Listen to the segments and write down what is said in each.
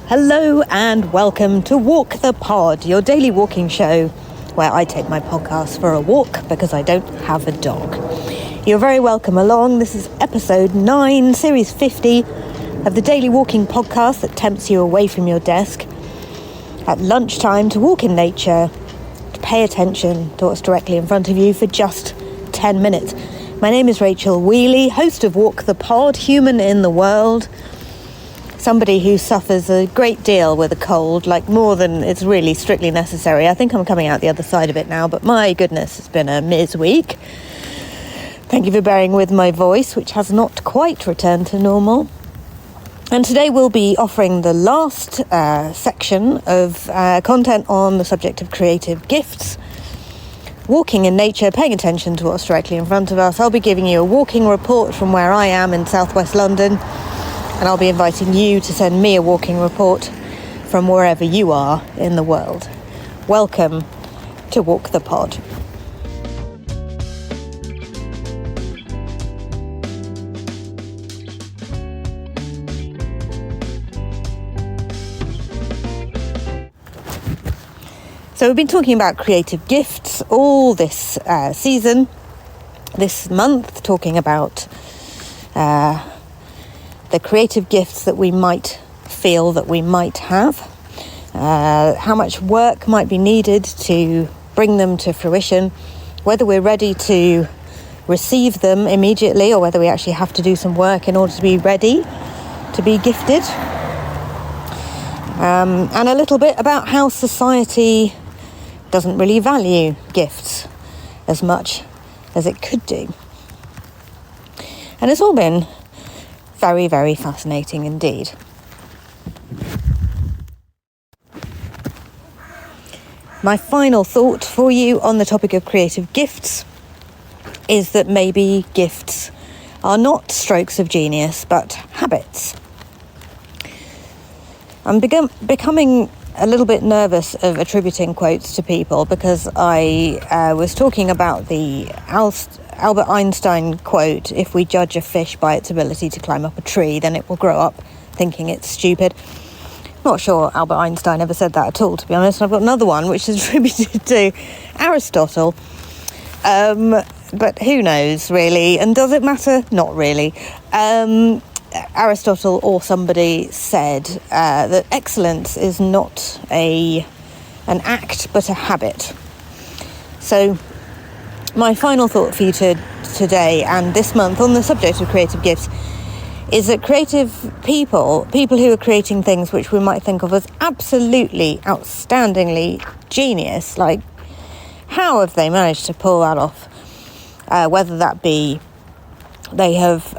Hello and welcome to Walk the Pod, your daily walking show where I take my podcast for a walk because I don't have a dog. You're very welcome along. This is episode 9, series 50 of the daily walking podcast that tempts you away from your desk at lunchtime to walk in nature, to pay attention to what's directly in front of you for just 10 minutes. My name is Rachel Wheely, host of Walk the Pod, human in the world. Somebody who suffers a great deal with a cold, like more than it's really strictly necessary. I think I'm coming out the other side of it now, but my goodness, it's been a week. Thank you for bearing with my voice, which has not quite returned to normal. And today we'll be offering the last section of content on the subject of creative gifts. Walking in nature, paying attention to what's directly in front of us. I'll be giving you a walking report from where I am in southwest London. And I'll be inviting you to send me a walking report from wherever you are in the world. Welcome to Walk the Pod. So we've been talking about creative gifts all this season, this month, talking about the creative gifts that we might feel that we might have, how much work might be needed to bring them to fruition, whether we're ready to receive them immediately or whether we actually have to do some work in order to be ready to be gifted, and a little bit about how society doesn't really value gifts as much as it could do. And it's all been very, very fascinating indeed. My final thought for you on the topic of creative gifts is that maybe gifts are not strokes of genius, but habits. I'm becoming a little bit nervous of attributing quotes to people because I was talking about the Albert Einstein quote, if we judge a fish by its ability to climb up a tree, then it will grow up thinking it's stupid. Not sure Albert Einstein ever said that at all, to be honest. I've got another one which is attributed to Aristotle. But who knows, really? And does it matter? Not really. Aristotle or somebody said that excellence is not an act but a habit. So my final thought for you today and this month on the subject of creative gifts is that creative people who are creating things which we might think of as absolutely outstandingly genius, like how have they managed to pull that off? Whether that be they have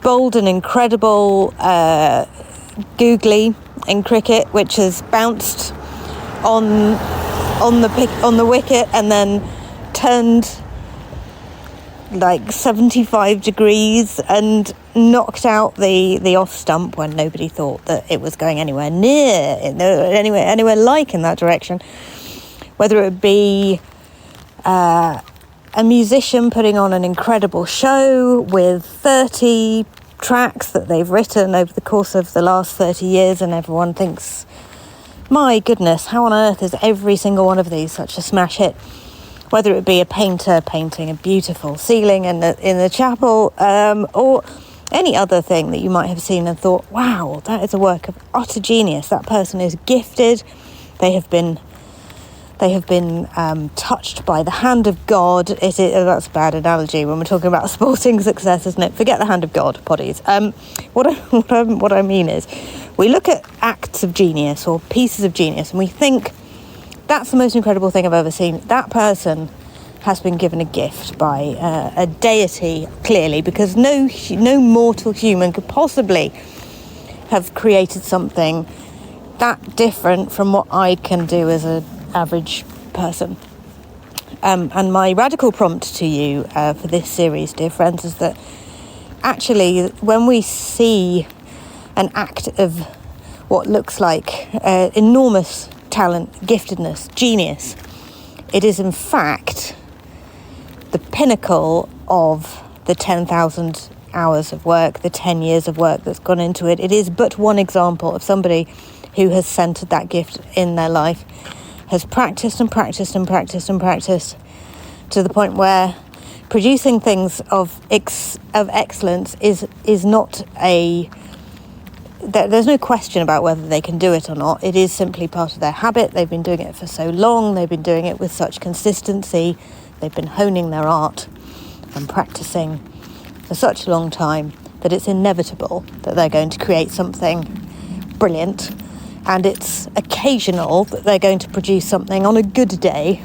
bowled an incredible googly in cricket, which has bounced on the wicket and then turned like 75 degrees and knocked out the off stump when nobody thought that it was going anywhere like in that direction. Whether it be a musician putting on an incredible show with 30 tracks that they've written over the course of the last 30 years, and everyone thinks, my goodness, how on earth is every single one of these such a smash hit? Whether it be a painter painting a beautiful ceiling in the chapel, or any other thing that you might have seen and thought, wow, that is a work of utter genius. That person is gifted. They have been touched by the hand of God. That's a bad analogy when we're talking about sporting success, isn't it? Forget the hand of God, poddies. What I mean is, we look at acts of genius or pieces of genius and we think, that's the most incredible thing I've ever seen. That person has been given a gift by a deity, clearly, because no mortal human could possibly have created something that different from what I can do as an average person. And my radical prompt to you for this series, dear friends, is that actually when we see an act of what looks like enormous talent, giftedness, genius, it is in fact the pinnacle of the 10,000 hours of work, the 10 years of work that's gone into it. It is but one example of somebody who has centered that gift in their life, has practiced and practiced and practiced and practiced to the point where producing things of excellence is not there's no question about whether they can do it or not. It is simply part of their habit. They've been doing it for so long. They've been doing it with such consistency. They've been honing their art and practicing for such a long time that it's inevitable that they're going to create something brilliant. And it's occasional that they're going to produce something on a good day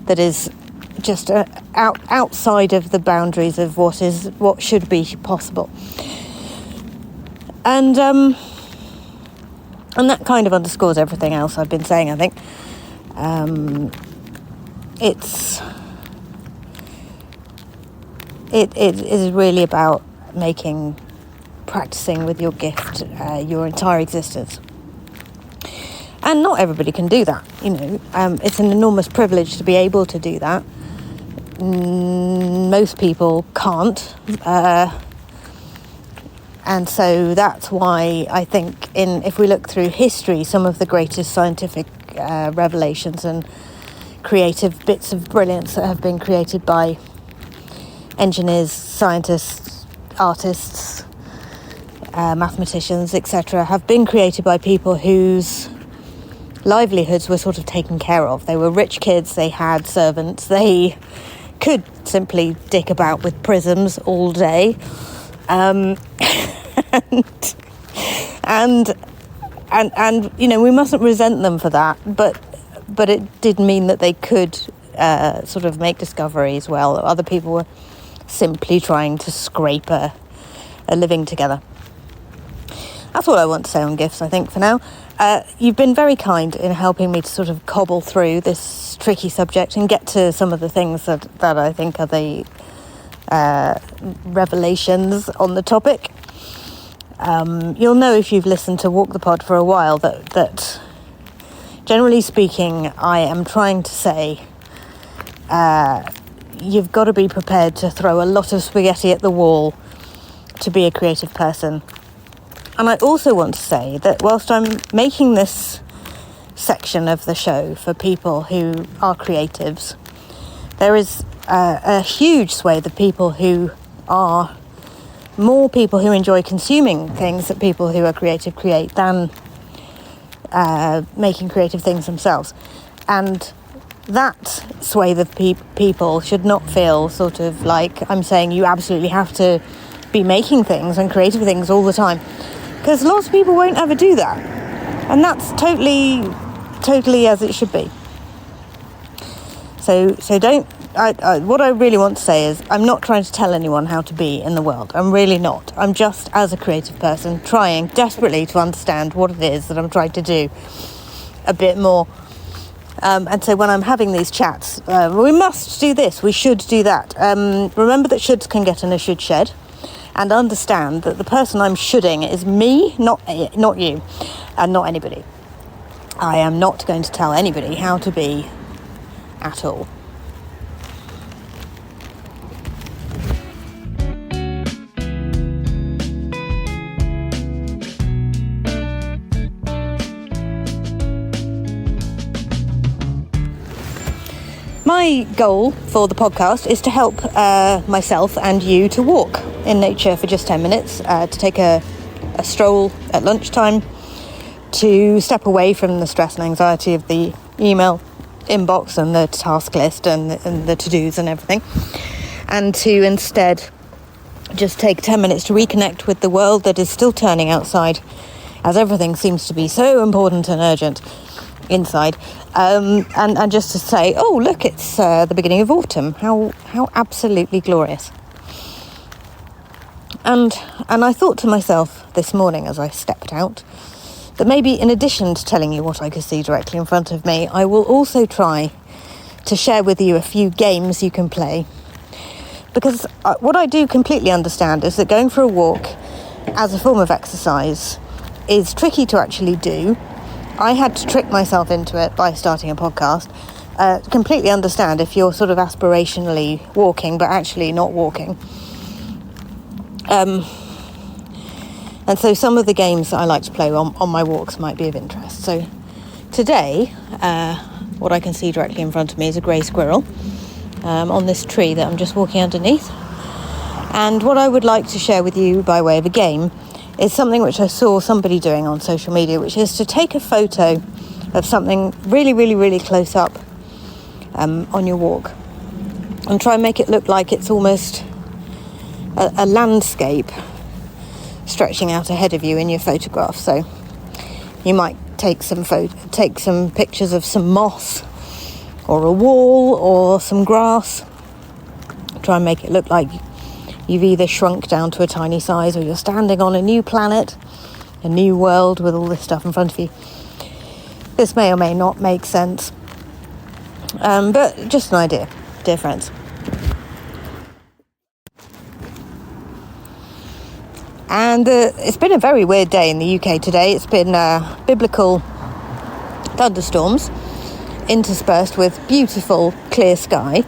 that is just outside of the boundaries of what should be possible. And that kind of underscores everything else I've been saying, I think. It is really about practicing with your gift your entire existence. And not everybody can do that, it's an enormous privilege to be able to do that. Most people can't. And so that's why I think if we look through history, some of the greatest scientific revelations and creative bits of brilliance that have been created by engineers, scientists, artists, mathematicians, etc., have been created by people whose livelihoods were sort of taken care of. They were rich kids, they had servants, they could simply dick about with prisms all day. And we mustn't resent them for that, but it did mean that they could sort of make discoveries while other people were simply trying to scrape a living together. That's all I want to say on gifts, I think, for now. You've been very kind in helping me to sort of cobble through this tricky subject and get to some of the things that I think are the revelations on the topic. You'll know if you've listened to Walk the Pod for a while that generally speaking, I am trying to say you've got to be prepared to throw a lot of spaghetti at the wall to be a creative person. And I also want to say that whilst I'm making this section of the show for people who are creatives, there is a huge swathe of people who are more people who enjoy consuming things that people who are creative create than making creative things themselves. And that swathe of people should not feel sort of like I'm saying you absolutely have to be making things and creative things all the time, because lots of people won't ever do that, and that's totally as it should be. So don't. What I really want to say is I'm not trying to tell anyone how to be in the world. I'm really not. I'm just, as a creative person, trying desperately to understand what it is that I'm trying to do a bit more. And so when I'm having these chats, we must do this, we should do that. Remember that shoulds can get in a should shed, and understand that the person I'm shoulding is me, not you, and not anybody. I am not going to tell anybody how to be at all. My goal for the podcast is to help myself and you to walk in nature for just 10 minutes, to take a stroll at lunchtime, to step away from the stress and anxiety of the email inbox and the task list and the to-dos and everything, and to instead just take 10 minutes to reconnect with the world that is still turning outside, as everything seems to be so important and urgent inside, and just to say, oh look, it's the beginning of autumn, how absolutely glorious. And I thought to myself this morning as I stepped out that maybe in addition to telling you what I could see directly in front of me, I will also try to share with you a few games you can play, because what I do completely understand is that going for a walk as a form of exercise is tricky to actually do. I had to trick myself into it by starting a podcast. Completely understand if you're sort of aspirationally walking but actually not walking. And so some of the games that I like to play on my walks might be of interest. So today, what I can see directly in front of me is a grey squirrel on this tree that I'm just walking underneath. And what I would like to share with you by way of a game is something which I saw somebody doing on social media, which is to take a photo of something really, really, really close up on your walk and try and make it look like it's almost a landscape stretching out ahead of you in your photograph. So you might take some pictures of some moss or a wall or some grass. Try and make it look like you've either shrunk down to a tiny size or you're standing on a new planet, a new world with all this stuff in front of you. This may or may not make sense, but just an idea, dear friends. And it's been a very weird day in the UK today. It's been biblical thunderstorms interspersed with beautiful clear sky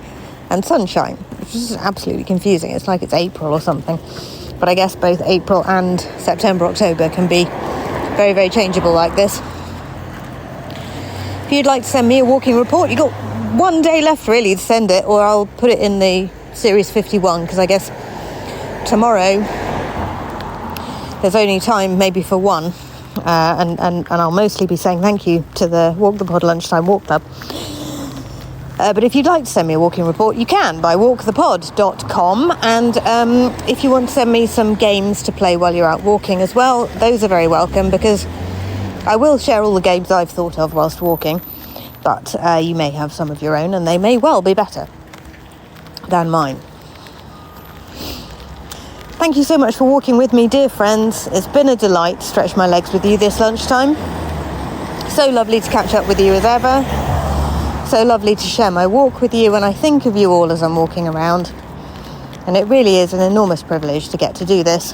and sunshine, which is absolutely confusing. It's like it's April or something. But I guess both April and September, October can be very, very changeable like this. If you'd like to send me a walking report, you've got one day left really to send it, or I'll put it in the Series 51, because I guess tomorrow there's only time maybe for one, and I'll mostly be saying thank you to the Walk the Pod Lunchtime Walk Club. But if you'd like to send me a walking report, you can by walkthepod.com, and if you want to send me some games to play while you're out walking as well, those are very welcome, because I will share all the games I've thought of whilst walking, but you may have some of your own and they may well be better than mine. Thank you so much for walking with me, dear friends. It's been a delight to stretch my legs with you this lunchtime. So lovely to catch up with you as ever. So lovely to share my walk with you, and I think of you all as I'm walking around. And it really is an enormous privilege to get to do this.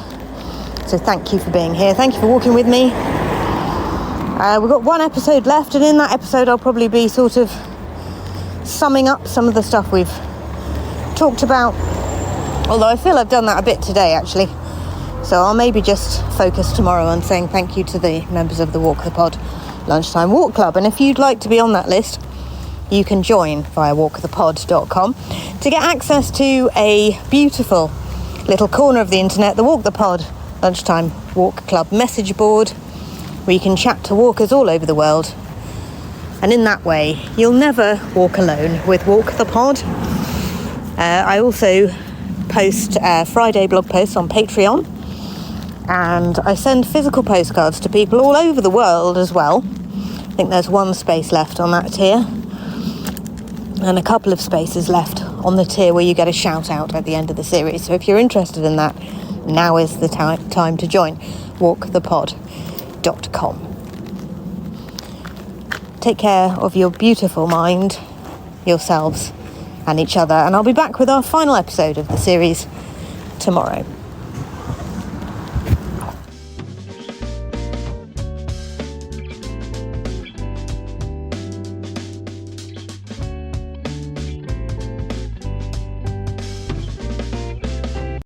So thank you for being here. Thank you for walking with me. We've got one episode left, and in that episode I'll probably be sort of summing up some of the stuff we've talked about. Although I feel I've done that a bit today, actually. So I'll maybe just focus tomorrow on saying thank you to the members of the Walk the Pod Lunchtime Walk Club. And if you'd like to be on that list, you can join via walkthepod.com to get access to a beautiful little corner of the internet, the Walk the Pod Lunchtime Walk Club message board, where you can chat to walkers all over the world. And in that way, you'll never walk alone with Walk the Pod. I also post Friday blog posts on Patreon, and I send physical postcards to people all over the world as well. I think there's one space left on that tier, and a couple of spaces left on the tier where you get a shout out at the end of the series. So if you're interested in that, now is the time to join walkthepod.com. Take care of your beautiful mind, yourselves and each other, and I'll be back with our final episode of the series tomorrow.